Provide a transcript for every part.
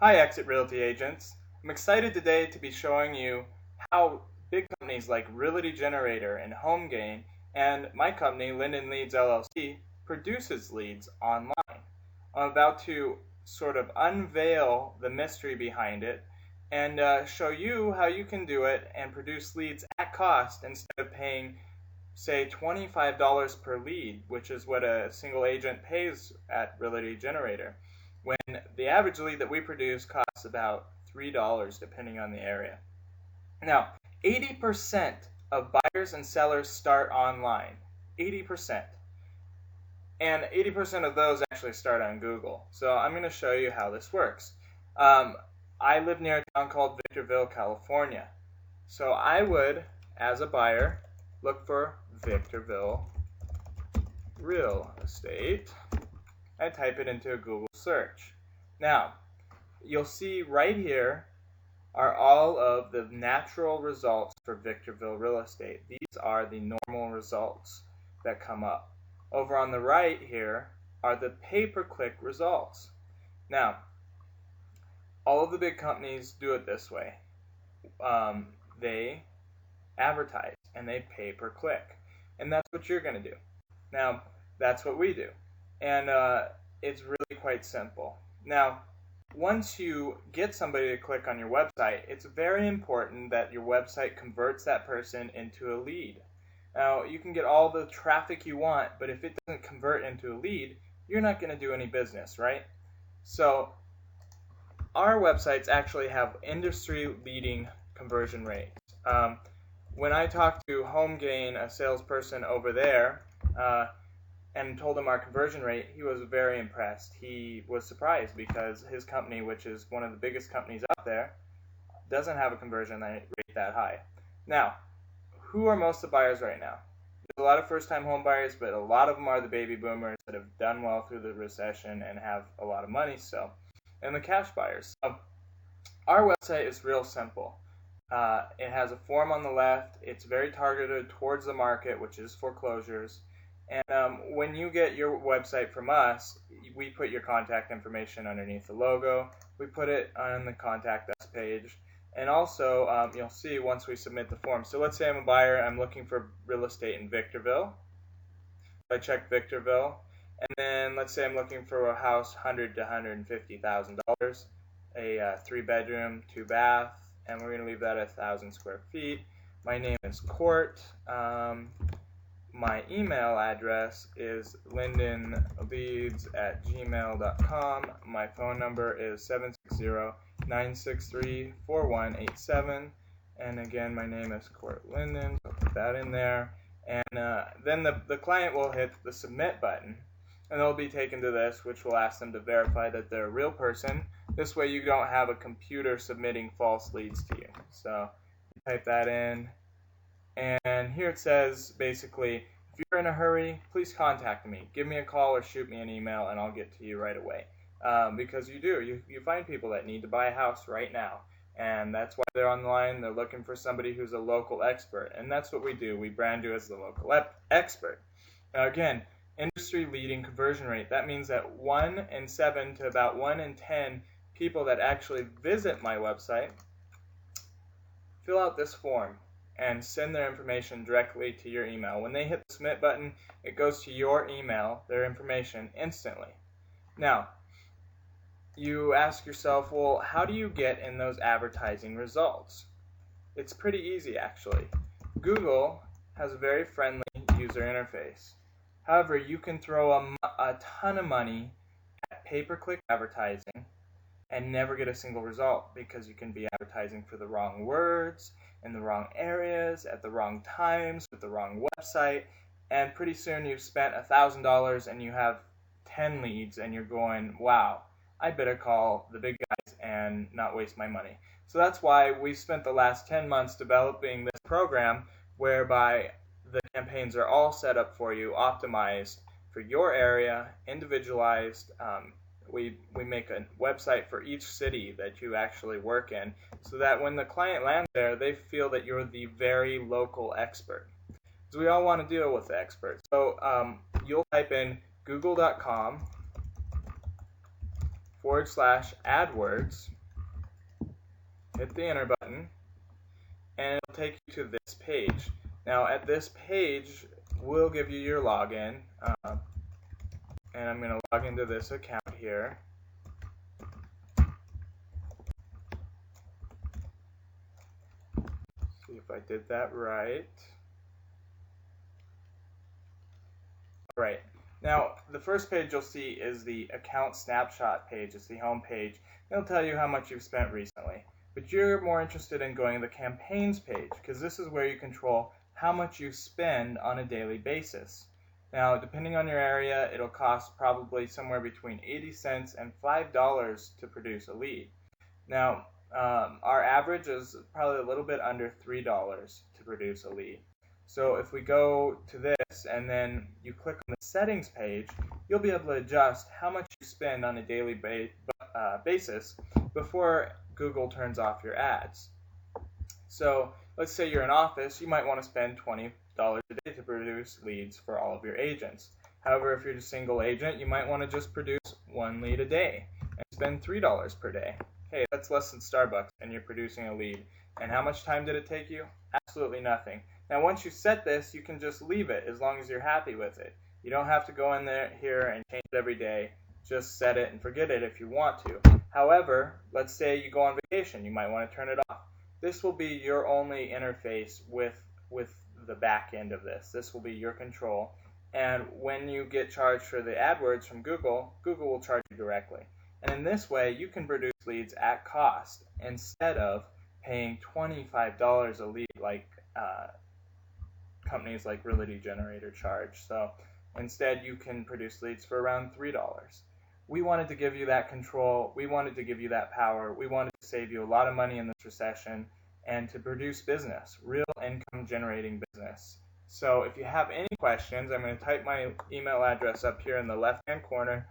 Hi Exit Realty agents. I'm excited today to be showing you how big companies like Realty Generator and HomeGain and my company Linden Leads LLC produces leads online. I'm about to sort of unveil the mystery behind it and show you how you can do it and produce leads at cost instead of paying, say, $25 per lead, which is what a single agent pays at Realty Generator, when the average lead that we produce costs about $3 depending on the area. Now, 80% of buyers and sellers start online. 80%. And 80% of those actually start on Google. So I'm going to show you how this works. I live near a town called Victorville, California. So I would, as a buyer, look for Victorville real estate. I type it into a Google search. Now, you'll see right here are all of the natural results for Victorville real estate. These are the normal results that come up. Over on the right here are the pay-per-click results. Now, all of the big companies do it this way. They advertise and they pay per click. And that's what you're going to do. Now, that's what we do. And it's really quite simple. Now, once you get somebody to click on your website, it's very important that your website converts that person into a lead. Now, you can get all the traffic you want, but if it doesn't convert into a lead, you're not going to do any business, right? So, our websites actually have industry-leading conversion rates. When I talked to HomeGain, a salesperson over there, and told him our conversion rate, he was very impressed. He was surprised because his company, which is one of the biggest companies out there, doesn't have a conversion rate that high. Now, who are most of the buyers right now? There's a lot of first-time home buyers, but a lot of them are the baby boomers that have done well through the recession and have a lot of money still, and the cash buyers. So, our website is real simple. It has a form on the left. It's very targeted towards the market, which is foreclosures. And when you get your website from us, we put your contact information underneath the logo. We put it on the contact us page. And also, you'll see once we submit the form. So let's say I'm a buyer. I'm looking for real estate in Victorville. I check Victorville. And then let's say I'm looking for a house, $100,000 to $150,000, a 3-bedroom, 2-bath, and we're going to leave that at 1,000 square feet. My name is Court. My email address is lindenleads@gmail.com. My phone number is 760-963-4187. And again, my name is Court Linden. So I'll put that in there. And then the client will hit the submit button. And they'll be taken to this, which will ask them to verify that they're a real person. This way you don't have a computer submitting false leads to you. So type that in. And here it says, basically, if you're in a hurry, please contact me. Give me a call or shoot me an email, and I'll get to you right away. Because you find people that need to buy a house right now. And that's why they're online. They're looking for somebody who's a local expert. And that's what we do. We brand you as the local expert. Now, again, industry-leading conversion rate. That means that 1 in 7 to about 1 in 10 people that actually visit my website fill out this form and send their information directly to your email. When they hit the submit button, it goes to your email, their information, instantly. Now, you ask yourself, well, how do you get in those advertising results? It's pretty easy, actually. Google has a very friendly user interface. However, you can throw a ton of money at pay-per-click advertising and never get a single result because you can be advertising for the wrong words, in the wrong areas, at the wrong times, with the wrong website, and pretty soon you've spent $1,000 and you have 10 leads and you're going, wow, I better call the big guys and not waste my money. So that's why we spent the last 10 months developing this program whereby the campaigns are all set up for you, optimized for your area, individualized. We make a website for each city that you actually work in so that when the client lands there, they feel that you're the very local expert. Because we all want to deal with the experts. So you'll type in google.com /AdWords, hit the enter button, and it'll take you to this page. Now at this page, we'll give you your login, and I'm going to log into this account here. See if I did that right. Alright, now the first page you'll see is the account snapshot page. It's the home page. It'll tell you how much you've spent recently. But you're more interested in going to the campaigns page, because this is where you control how much you spend on a daily basis. Now, depending on your area, it'll cost probably somewhere between 80 cents and $5 to produce a lead. Now, our average is probably a little bit under $3 to produce a lead. So if we go to this and then you click on the settings page, you'll be able to adjust how much you spend on a daily basis before Google turns off your ads. So let's say you're an office, you might want to spend $20 a day to produce leads for all of your agents. However, if you're a single agent, you might want to just produce one lead a day and spend $3 per day. Hey, that's less than Starbucks, and you're producing a lead. And how much time did it take you? Absolutely nothing. Now once you set this, you can just leave it as long as you're happy with it. You don't have to go in here and change it every day. Just set it and forget it if you want to. However, let's say you go on vacation, you might want to turn it off. This will be your only interface with the back end of this. This will be your control. And when you get charged for the AdWords from Google, Google will charge you directly. And in this way, you can produce leads at cost instead of paying $25 a lead like companies like Realty Generator charge. So instead, you can produce leads for around $3. We wanted to give you that control. We wanted to give you that power. We wanted to save you a lot of money in this recession and to produce business, real income generating business. So if you have any questions, I'm going to type my email address up here in the left-hand corner.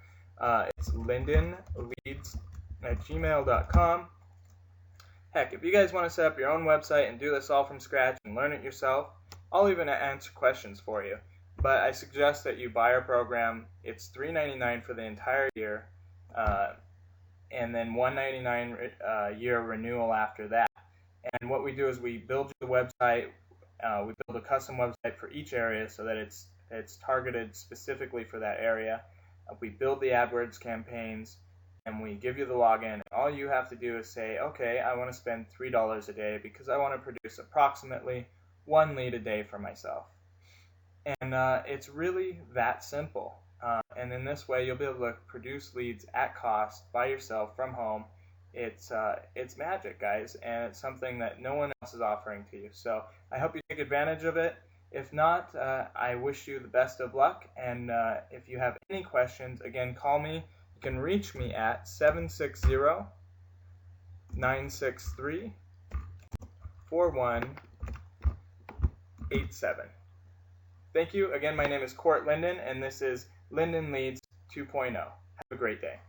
It's lindenleads@gmail.com. Heck, if you guys want to set up your own website and do this all from scratch and learn it yourself, I'll even answer questions for you. But I suggest that you buy our program. It's $3.99 for the entire year, and then $1.99 year renewal after that. And what we do is we build you the website. We build a custom website for each area so that it's targeted specifically for that area. We build the AdWords campaigns, and we give you the login. All you have to do is say, okay, I want to spend $3 a day because I want to produce approximately one lead a day for myself. And it's really that simple. And in this way, you'll be able to produce leads at cost by yourself from home. It's magic, guys, and it's something that no one else is offering to you. So I hope you take advantage of it. If not, I wish you the best of luck. And if you have any questions, again, call me. You can reach me at 760-963-4187. Thank you. Again, my name is Court Linden, and this is Linden Leads 2.0. Have a great day.